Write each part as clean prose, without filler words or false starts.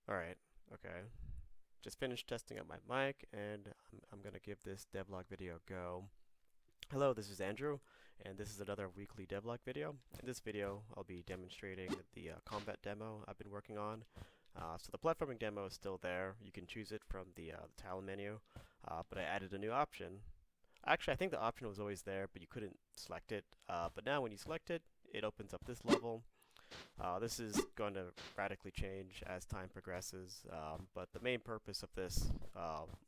Alright, okay. Just finished testing out my mic, and I'm gonna give this devlog video a go. Hello, this is Andrew, and this is another weekly devlog video. In this video, I'll be demonstrating the combat demo I've been working on. So the platforming demo is still there. You can choose it from the tile menu, but I added a new option. Actually, I think the option was always there, but you couldn't select it. But now when you select it, it opens up this level. This is going to radically change as time progresses, but the main purpose of this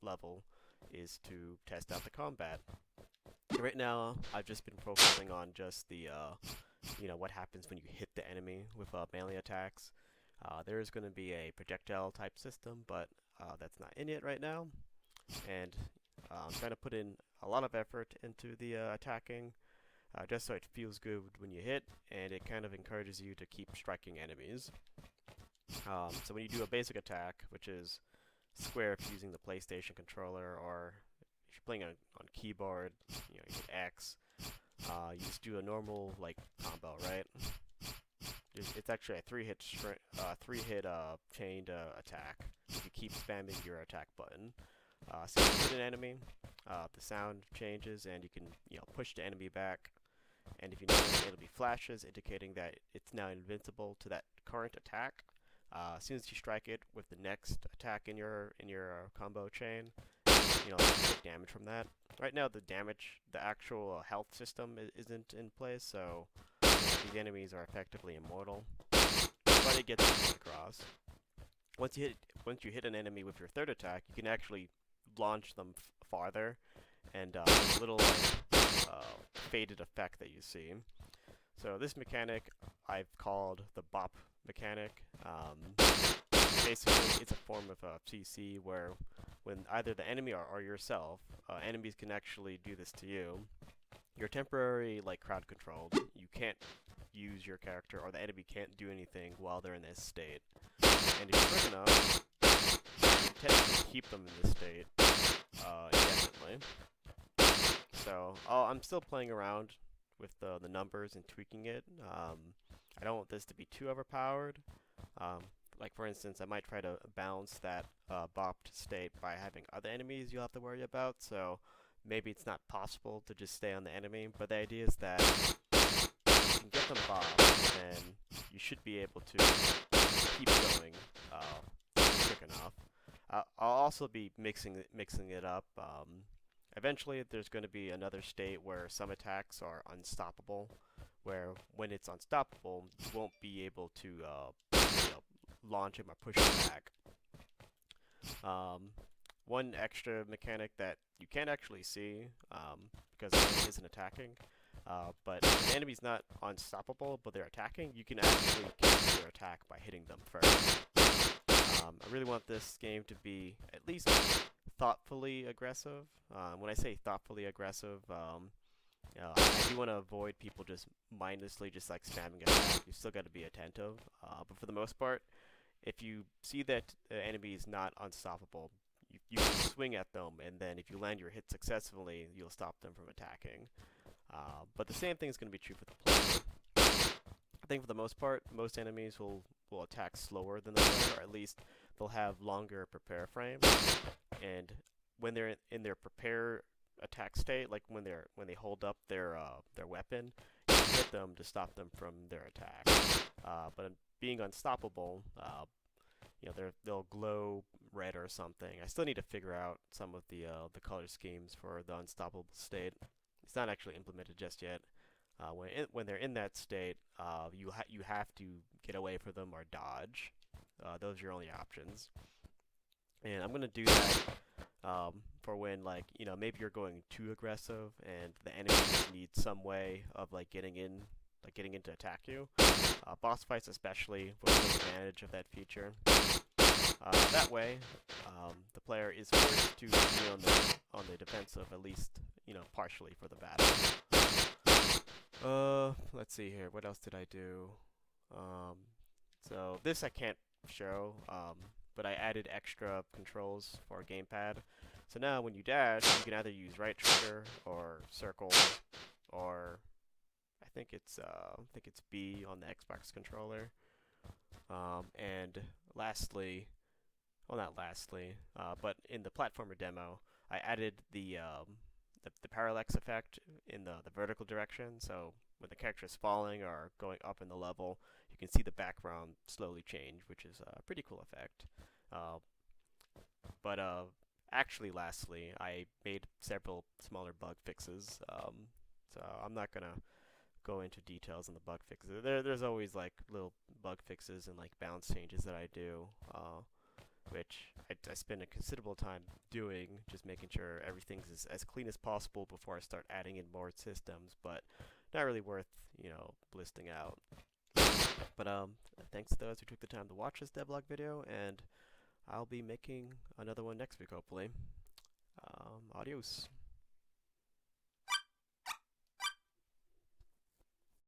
level is to test out the combat. Right now, I've just been focusing on just the what happens when you hit the enemy with melee attacks. There is going to be a projectile type system, but that's not in it right now. And I'm trying to put in a lot of effort into the attacking, just so it feels good when you hit, and it kind of encourages you to keep striking enemies. So when you do a basic attack, which is square if you're using the PlayStation controller, or if you're playing on keyboard, you hit X. You just do a normal combo, right? It's actually a three-hit chained attack. If you keep spamming your attack button. So if you hit an enemy, the sound changes, and you can push the enemy back. And if you notice, it'll be flashes indicating that it's now invincible to that current attack. As soon as you strike it with the next attack in your combo chain, take damage from that. Right now, the actual health system isn't in place, so these enemies are effectively immortal. But it gets across. Once you hit an enemy with your third attack, you can actually launch them farther, and a little faded effect that you see. So this mechanic I've called the bop mechanic. Basically, it's a form of a CC where when either the enemy or yourself, enemies can actually do this to you. You're temporarily crowd controlled. You can't use your character, or the enemy can't do anything while they're in this state. And if you're quick enough, you can technically keep them in this state indefinitely. So I'm still playing around with the numbers and tweaking it. I don't want this to be too overpowered. Like for instance, I might try to balance that bopped state by having other enemies you'll have to worry about. So maybe it's not possible to just stay on the enemy, but the idea is that if you can get them bopped, then you should be able to keep going quick enough. I'll also be mixing it up. Eventually, there's going to be another state where some attacks are unstoppable, where when it's unstoppable, you won't be able to launch him or push him back. One extra mechanic that you can't actually see because the enemy isn't attacking, but if the enemy's not unstoppable but they're attacking, you can actually cancel their attack by hitting them first. I really want this game to be at least thoughtfully aggressive. When I say thoughtfully aggressive, I do want to avoid people just mindlessly spamming attack. You still got to be attentive. But for the most part, if you see that the enemy is not unstoppable, you can swing at them, and then if you land your hit successfully, you'll stop them from attacking. But the same thing is going to be true for the player. I think for the most part, most enemies will attack slower than the player, or at least they'll have longer prepare frames. And when they're in their prepare attack state, like when they hold up their weapon, you can hit them to stop them from their attack. But being unstoppable, they'll glow red or something. I still need to figure out some of the color schemes for the unstoppable state. It's not actually implemented just yet. When they're in that state, you have to get away from them or dodge. Those are your only options. And I'm gonna do that for when maybe you're going too aggressive and the enemy needs some way of getting in to attack you. Boss fights especially will take advantage of that feature. That way, the player is forced to be on the defensive, at least partially for the battle. Let's see here. What else did I do? So this I can't show, but I added extra controls for gamepad. So now when you dash, you can either use right trigger or circle, or I think it's B on the Xbox controller. And lastly, well, not lastly, but in the platformer demo, I added the parallax effect in the vertical direction. So when the character is falling or going up in the level, you can see the background slowly change, which is a pretty cool effect. Uh, but actually, lastly, I made several smaller bug fixes. So I'm not gonna go into details on the bug fixes. There's always like little bug fixes and like balance changes that I do, which I spend a considerable time doing, just making sure everything's as clean as possible before I start adding in more systems. But not really worth listing out. But thanks to those who took the time to watch this devlog video, and I'll be making another one next week, hopefully. Adios.